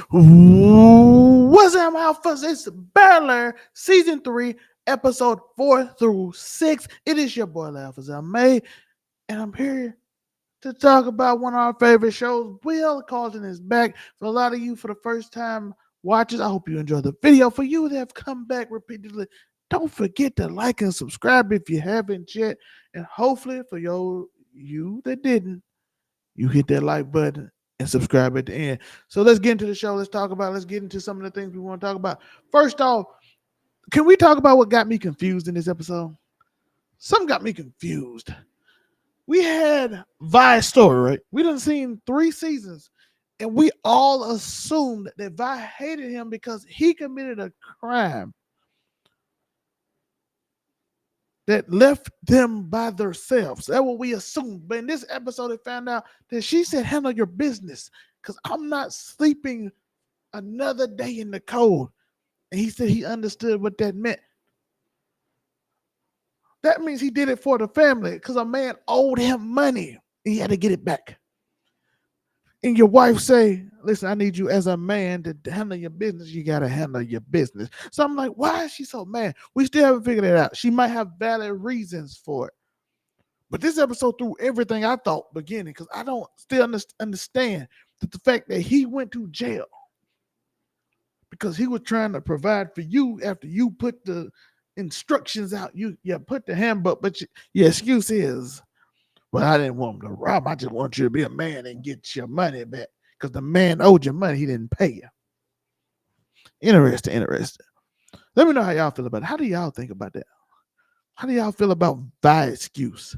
What's up, Alphas? It's Bel-Air, Season 3, Episode 4 through 6. It is your boy, Alphas May, and I'm here to talk about one of our favorite shows. Will Carlton is back. For a lot of you, for the first time watchers, I hope you enjoyed the video. For you that have come back repeatedly, don't forget to like and subscribe if you haven't yet. And hopefully, for you that didn't, you hit that like button and subscribe at the end. So let's get into the show. Let's get into some of the things we want to talk about. First off, can we talk about what got me confused in this episode? Something got me confused. We had Vi's story, right? We done seen 3 seasons, and we all assumed that Vi hated him because he committed a crime that left them by themselves. That's what we assumed. But in this episode, they found out that she said, handle your business because I'm not sleeping another day in the cold. And he said he understood what that meant. That means he did it for the family because a man owed him money. And he had to get it back. And your wife say, listen, I need you as a man to handle your business. You got to handle your business. So I'm like, why is she so mad? We still haven't figured it out. She might have valid reasons for it. But this episode threw everything I thought beginning because I don't still understand that the fact that he went to jail because he was trying to provide for you after you put the instructions out. You put the handbook, but your excuse is, well, I didn't want him to rob. I just want you to be a man and get your money back because the man owed you money. He didn't pay you. Interesting. Let me know how y'all feel about it. How do y'all think about that? How do y'all feel about thy excuse?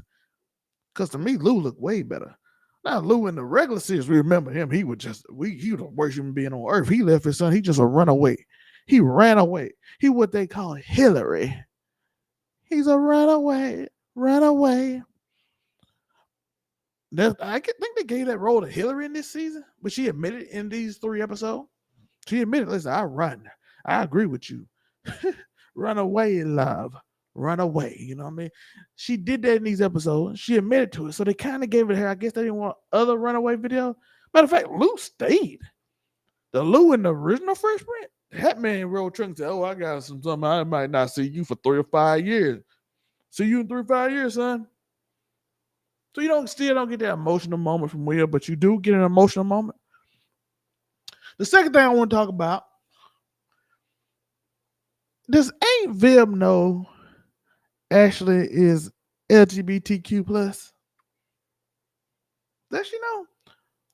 Because to me, Lou looked way better. Now, Lou in the regular series, we remember him. He was the worst human being on earth. He left his son. He just a runaway. He ran away. He what they call Hilary. He's a runaway. I think they gave that role to Hilary in this season, but she admitted in these 3 episodes. She admitted, listen, I run. I agree with you. Run away, love. Run away. You know what I mean? She did that in these episodes. She admitted to it. So they kind of gave it to her. I guess they didn't want other runaway video. Matter of fact, Lou stayed. The Lou in the original Fresh Print, that man wrote trunk and said, oh, I got something. I might not see you for 3 or 5 years. See you in 3 or 5 years, son. So you still don't get that emotional moment from Will, but you do get an emotional moment. The second thing I want to talk about, does Aunt Viv know Ashley is LGBTQ plus? Does she know?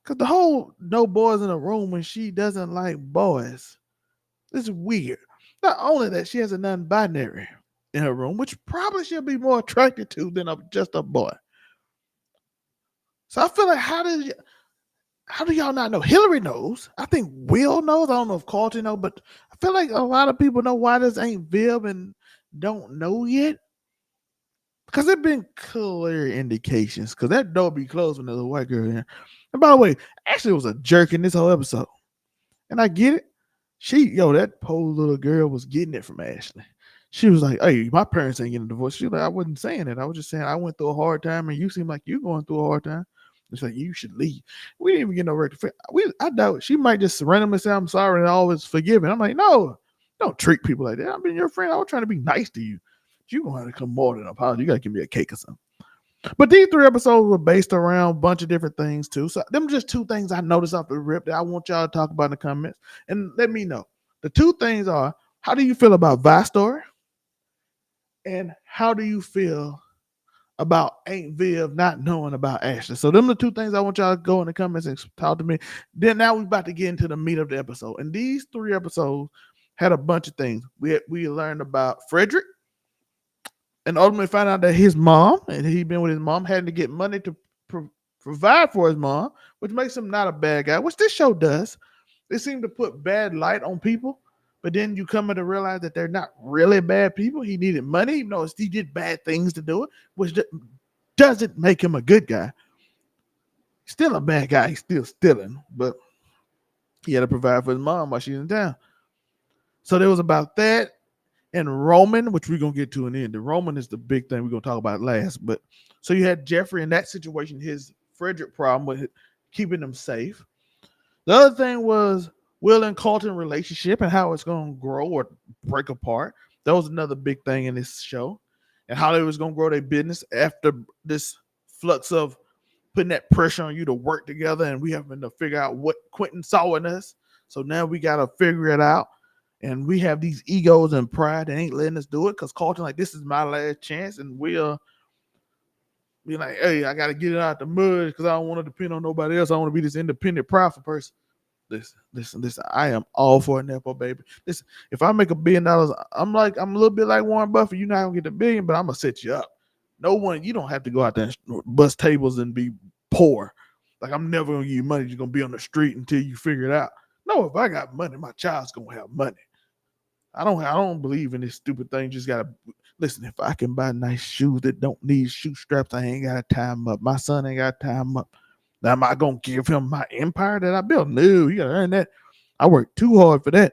Because the whole no boys in a room when she doesn't like boys, it's weird. Not only that, she has a non-binary in her room, which probably she'll be more attracted to than just a boy. So I feel like how do y'all not know? Hilary knows. I think Will knows. I don't know if Carlton knows, but I feel like a lot of people know why this ain't Viv and don't know yet. Because there been clear indications. Because that door be closed when there's a white girl in. And by the way, Ashley was a jerk in this whole episode. And I get it. That poor little girl was getting it from Ashley. She was like, hey, my parents ain't getting a divorce. She was like, I wasn't saying it. I was just saying I went through a hard time and you seem like you're going through a hard time. It's like, you should leave. We didn't even get no rectification. I doubt she might just randomly say, I'm sorry and always forgiven. I'm like, no, don't treat people like that. I've been your friend. I was trying to be nice to you. You're going to have to come more than an apology. You got to give me a cake or something. But these 3 episodes were based around a bunch of different things too. So them are just 2 things I noticed off the rip that I want y'all to talk about in the comments. And let me know. The 2 things are, how do you feel about Vi's story? And how do you feel about Aunt Viv not knowing about Ashley? So them are the 2 things I want y'all to go in the comments and talk to me. Then now we're about to get into the meat of the episode. And these 3 episodes had a bunch of things. We learned about Frederick and ultimately found out that his mom, and he'd been with his mom, had to get money to provide for his mom, which makes him not a bad guy, which this show does. They seem to put bad light on people, but then you come to realize that they're not really bad people. He needed money, even though he did bad things to do it, which doesn't make him a good guy. He's still a bad guy. He's still stealing, but he had to provide for his mom while she's in town. So there was about that. And Roman, which we're going to get to in the end. The Roman is the big thing we're going to talk about last. But so you had Jeffrey in that situation, his Frederick problem with keeping him safe. The other thing was Will and Carlton relationship and how it's going to grow or break apart. That was another big thing in this show, and how they was going to grow their business after this flux of putting that pressure on you to work together, and we having to figure out what Quentin saw in us. So now we got to figure it out, and we have these egos and pride that ain't letting us do it because Carlton like this is my last chance, and we'll be like, hey, I got to get it out the mud because I don't want to depend on nobody else. I want to be this independent, proudful person. Listen. I am all for a Nepo baby. Listen, if I make $1 billion, I'm a little bit like Warren Buffett. You're not gonna get the billion, but I'm gonna set you up. No one, you don't have to go out there and bust tables and be poor. Like I'm never gonna give you money. You're gonna be on the street until you figure it out. No, if I got money, my child's gonna have money. I don't believe in this stupid thing. Just gotta listen. If I can buy nice shoes that don't need shoe straps, I ain't gotta tie them up. My son ain't gotta tie them up. Now, am I gonna give him my empire that I built? No, you gotta earn that. I worked too hard for that.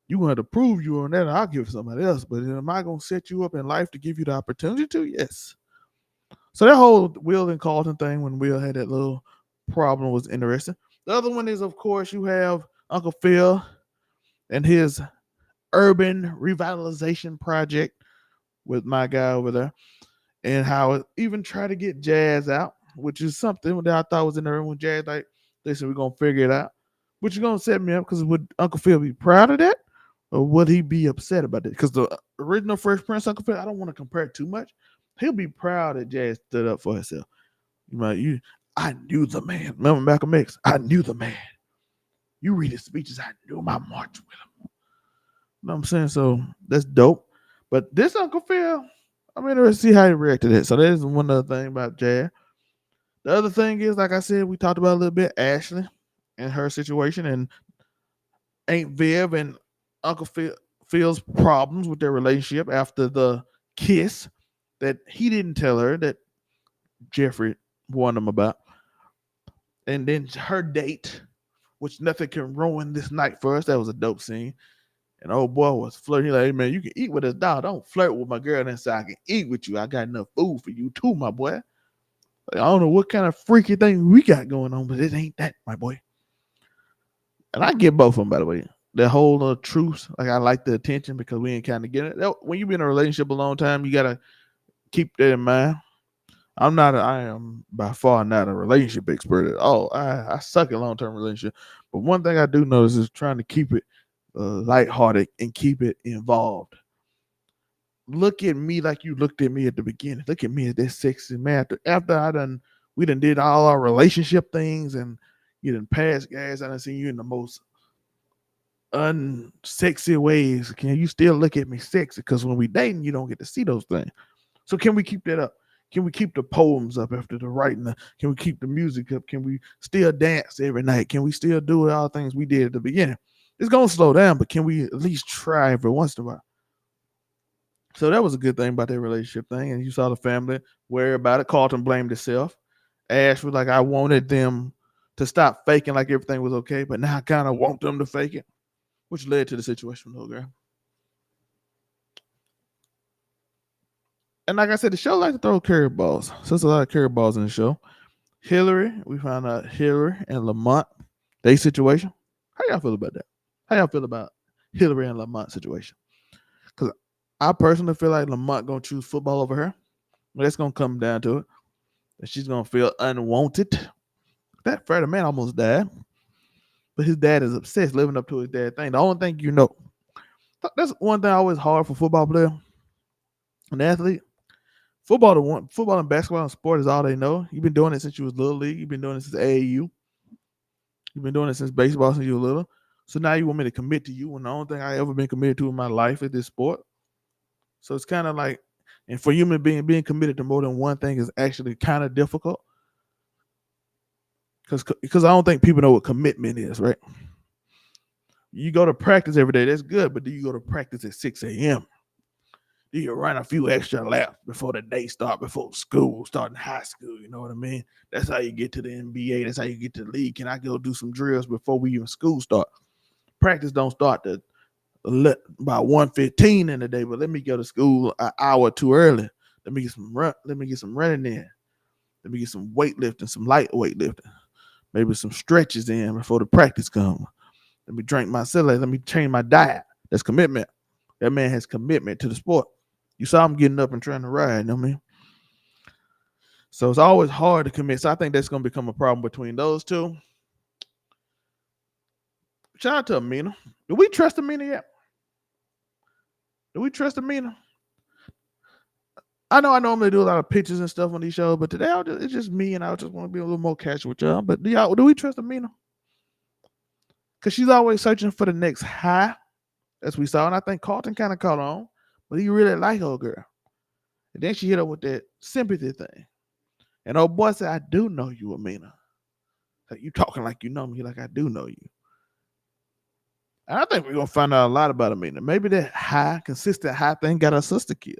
You gonna have to prove you on that, and I'll give somebody else. But am I gonna set you up in life to give you the opportunity to? Yes. So that whole Will and Carlton thing, when Will had that little problem, was interesting. The other one is, of course, you have Uncle Phil and his urban revitalization project with my guy over there, and how it even try to get Jazz out, which is something that I thought was in there when Jazz like, listen, we're gonna figure it out. But you're gonna set me up because would Uncle Phil be proud of that? Or would he be upset about it? Because the original Fresh Prince Uncle Phil, I don't want to compare it too much. He'll be proud that Jazz stood up for herself. I knew the man. Remember Malcolm X? I knew the man. You read his speeches, I knew my march with him. You know what I'm saying? So that's dope. But this Uncle Phil, I'm interested to see how he reacted to it. So there's one other thing about Jazz. The other thing is, like I said, we talked about a little bit Ashley and her situation, and Aunt Viv and Uncle Phil's problems with their relationship after the kiss that he didn't tell her that Jeffrey warned him about. And then her date, which nothing can ruin this night for us. That was a dope scene. And old boy was flirting. He like, hey man, you can eat with us, dog. Don't flirt with my girl and say I can eat with you. I got enough food for you too, my boy. Like, I don't know what kind of freaky thing we got going on, but it ain't that, my boy. And I get both of them, by the way. The whole truce, like I like the attention because we ain't kind of getting it. When you been in a relationship a long time, you gotta keep that in mind. I am by far not a relationship expert at all. I suck at long term relationship. But one thing I do notice is trying to keep it lighthearted and keep it involved. Look at me like you looked at me at the beginning. Look at me as that sexy man. After we done did all our relationship things and you done passed gas. I done seen you in the most unsexy ways. Can you still look at me sexy? Because when we dating, you don't get to see those things. So can we keep that up? Can we keep the poems up after the writing? Can we keep the music up? Can we still dance every night? Can we still do all the things we did at the beginning? It's gonna slow down, but can we at least try every once in a while? So that was a good thing about that relationship thing. And you saw the family worry about it. Carlton blamed himself. Ash was like, I wanted them to stop faking like everything was okay, but now I kind of want them to fake it, which led to the situation with the little girl. And like I said, the show like to throw curveballs. So there's a lot of curveballs in the show. Hilary, we found out Hilary and Lamont, they situation. How y'all feel about that? How y'all feel about Hilary and Lamont situation? Because I personally feel like Lamont gonna choose football over her. But that's gonna come down to it. And she's gonna feel unwanted. That Freddie man almost died. But his dad is obsessed living up to his dad thing. The only thing you know. That's one thing always hard for football player, an athlete. Football and basketball and sport is all they know. You've been doing it since you was little league. You've been doing it since AAU. You've been doing it since baseball since you were little. So now you want me to commit to you when the only thing I ever been committed to in my life is this sport. So it's kind of like, and for human being committed to more than one thing is actually kind of difficult. Because I don't think people know what commitment is, right? You go to practice every day, that's good, but do you go to practice at 6 a.m.? Do you run a few extra laps before the day start, before school, starting high school? You know what I mean? That's how you get to the NBA. That's how you get to the league. Can I go do some drills before we even school start? Practice don't start to about 1:15 in the day, but let me go to school an hour too early. Let me get some running in. Let me get some weightlifting, some light weightlifting. Maybe some stretches in before the practice comes. Let me drink my cellulite. Let me change my diet. That's commitment. That man has commitment to the sport. You saw him getting up and trying to ride. You know what I mean? So it's always hard to commit. So I think that's going to become a problem between those two. Shout out to Amina. Do we trust Amina yet? Do we trust Amina? I know I normally do a lot of pictures and stuff on these shows, but today it's just me, and I just want to be a little more casual with y'all. But do we trust Amina? Because she's always searching for the next high, as we saw, and I think Carlton kind of caught on, but he really liked her girl. And then she hit her with that sympathy thing. And old boy said, I do know you, Amina. Like, you talking like you know me, like I do know you. And I think we're going to find out a lot about Amina. Maybe that high, consistent high thing got her sister killed.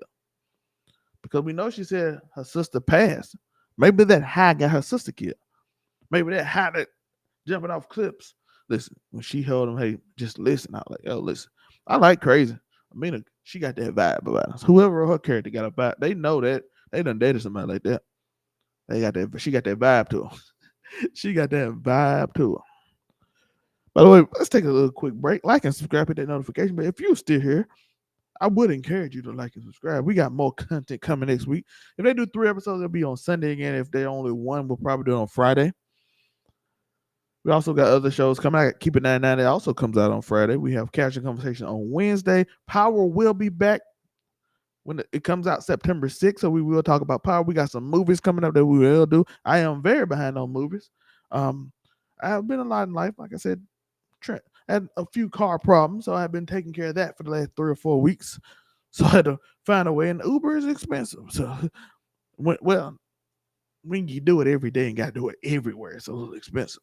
Because we know she said her sister passed. Maybe that high got her sister killed. Maybe that high that jumping off cliffs. Listen, when she held him, hey, just listen. I was like, yo, listen. I like crazy. Amina, she got that vibe about us. Whoever her character got a vibe, they know that. They done dated somebody like that. They got that. She got that vibe to her. She got that vibe to her. By the way, let's take a little quick break. Like and subscribe, hit that notification. But if you're still here, I would encourage you to like and subscribe. We got more content coming next week. If they do 3 episodes, it'll be on Sunday again. If they only 1, we'll probably do it on Friday. We also got other shows coming out. Keep It 99. It also comes out on Friday. We have Casual Conversation on Wednesday. Power will be back when it comes out September 6th. So we will talk about Power. We got some movies coming up that we will do. I am very behind on movies. I have been a lot in life. Like I said, I had a few car problems, so I've been taking care of that for the last 3 or 4 weeks. So I had to find a way, and Uber is expensive. So, when you do it every day and got to do it everywhere, it's a little expensive.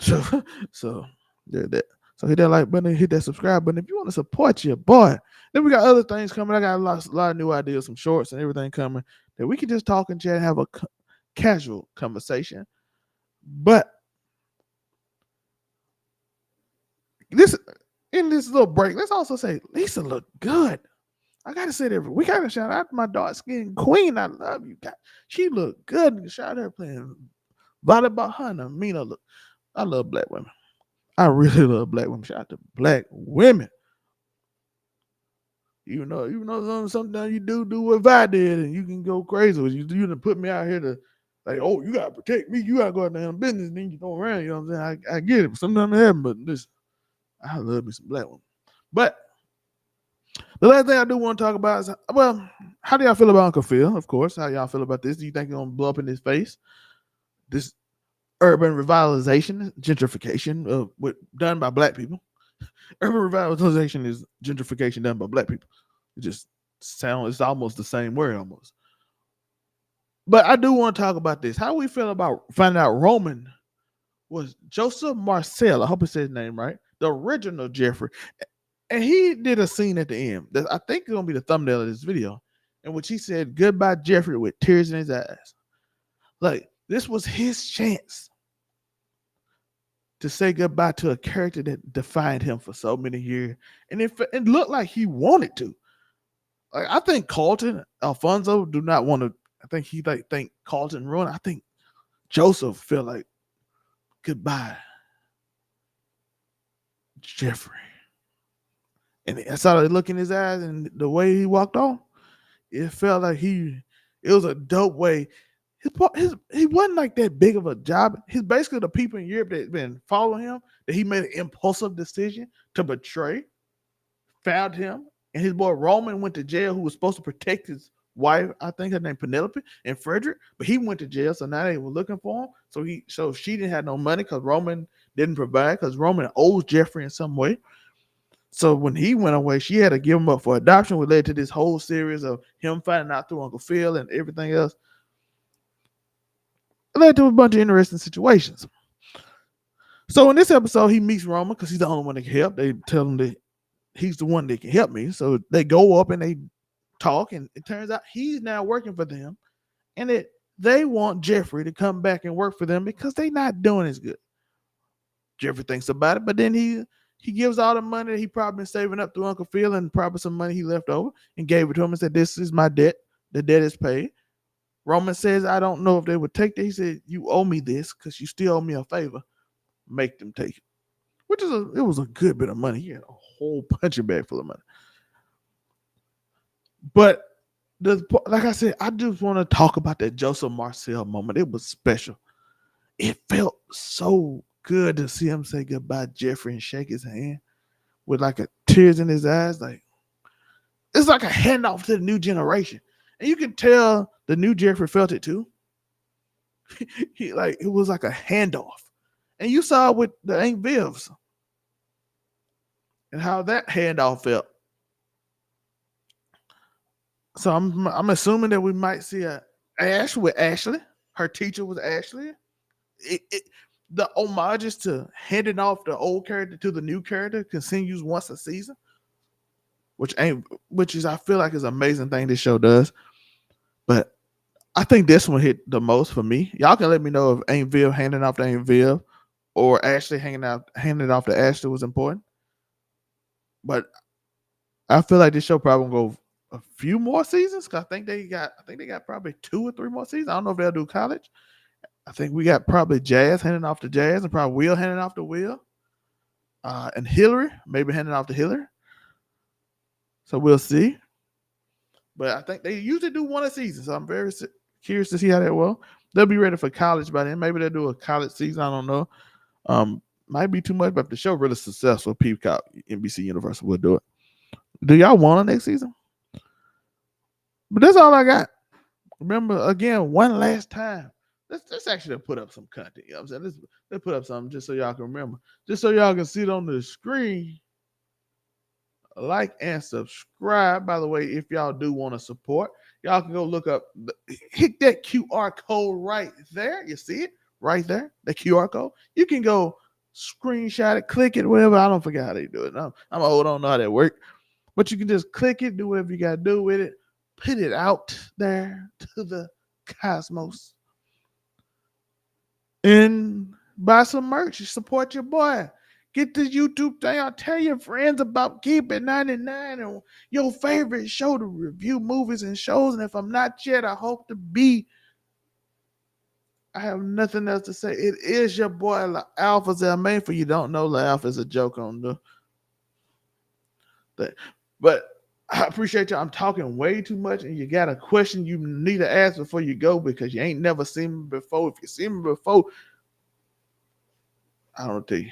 So hit that like button, hit that subscribe button if you want to support your boy. Then we got other things coming. I got a lot of new ideas, some shorts and everything coming that we can just talk and chat and have a casual conversation. But in this little break, let's also say Lisa looked good. I gotta say that we gotta shout out to my dark skinned queen. I love you. She looked good. Shout out her playing volleyball. Her and Amina look. I love black women. I really love black women. Shout out to black women. Even though sometimes you do what I did, and you can go crazy. You done put me out here to like, oh, you gotta protect me. You gotta go out there on business, and then you go around. You know what I'm saying? I get it. Sometimes it happens, but listen, I love me some black women. But the last thing I do want to talk about is, well, how do y'all feel about Uncle Phil? Of course, how y'all feel about this? Do you think it's gonna blow up in his face? This urban revitalization, gentrification, done by black people. Urban revitalization is gentrification done by black people. It just it's almost the same word almost. But I do want to talk about this. How we feel about finding out Roman was Joseph Marcel. I hope I said his name right. The original Jeffrey. And he did a scene at the end that I think is going to be the thumbnail of this video, in which he said goodbye Jeffrey with tears in his eyes. Like, this was his chance to say goodbye to a character that defined him for so many years. And it looked like he wanted to. Like, I think Carlton, Alfonso do not want to. I think he think Carlton ruined. I think Joseph felt like goodbye, Jeffrey. And I saw the look in his eyes and the way he walked on. It felt like it was a dope way. He wasn't like that big of a job. He's basically the people in Europe that been following him, that he made an impulsive decision to betray, found him, and his boy Roman went to jail, who was supposed to protect his wife, I think her name Penelope, and Frederick, but he went to jail, so now they were looking for him. So she didn't have no money because Roman didn't provide, because Roman owes Jeffrey in some way. So when he went away, she had to give him up for adoption, which led to this whole series of him finding out through Uncle Phil and everything else. It led to a bunch of interesting situations. So in this episode, he meets Roman because he's the only one that can help. They tell him that he's the one that can help me. So they go up and they talk, and it turns out he's now working for them, and they want Jeffrey to come back and work for them because they're not doing as good. Jeffrey thinks about it, but then he gives all the money that he probably been saving up through Uncle Phil and probably some money he left over and gave it to him and said, this is my debt. The debt is paid. Roman says, I don't know if they would take that. He said, you owe me this because you still owe me a favor. Make them take it. which is it was a good bit of money. He had a whole punching bag full of money. But like I said, I just want to talk about that Joseph Marcel moment. It was special. It felt so good to see him say goodbye to Jeffrey and shake his hand with like a tears in his eyes. Like it's like a handoff to the new generation. And you can tell the new Jeffrey felt it too. He like it was like a handoff. And you saw it with the Aunt Vivs and how that handoff felt. So I'm assuming that we might see a Ash with Ashley. Her teacher was Ashley. It the homages to handing off the old character to the new character continues once a season, which is I feel like is an amazing thing this show does. But I think this one hit the most for me. Y'all can let me know if Aunt Viv handing off to Aunt Viv or Ashley handing off to Ashley was important. But I feel like this show probably gonna go a few more seasons. Cause I think they got probably 2 or 3 more seasons. I don't know if they'll do college. I think we got probably Jazz handing off to Jazz and probably Will handing off to Will. And Hilary, maybe handing off to Hilary. So we'll see. But I think they usually do one a season. So I'm very curious to see how that will. They'll be ready for college by then. Maybe they'll do a college season. I don't know. Might be too much, but if the show really successful, Peacock, NBC Universal will do it. Do y'all want a next season? But that's all I got. Remember, again, one last time. Let's actually put up some content. You know what I'm saying? Let's put up something just so y'all can remember. Just so y'all can see it on the screen. Like and subscribe. By the way, if y'all do want to support, y'all can go look up, hit that QR code right there. You see it right there, the QR code. You can go screenshot it, click it, whatever. I don't forget how they do it. I'm old, I don't know how that works. But you can just click it, do whatever you got to do with it, put it out there to the cosmos, and buy some merch. Support your boy. Get the YouTube thing out. Tell your friends about Keep It 99 and your favorite show to review movies and shows. And if I'm not yet, I hope to be. I have nothing else to say. It is your boy La Alpha Zelmain. For you don't know, La Alpha is a joke on the thing. But I appreciate you. I'm talking way too much, and you got a question you need to ask before you go because you ain't never seen me before. If you seen me before, I don't tell you.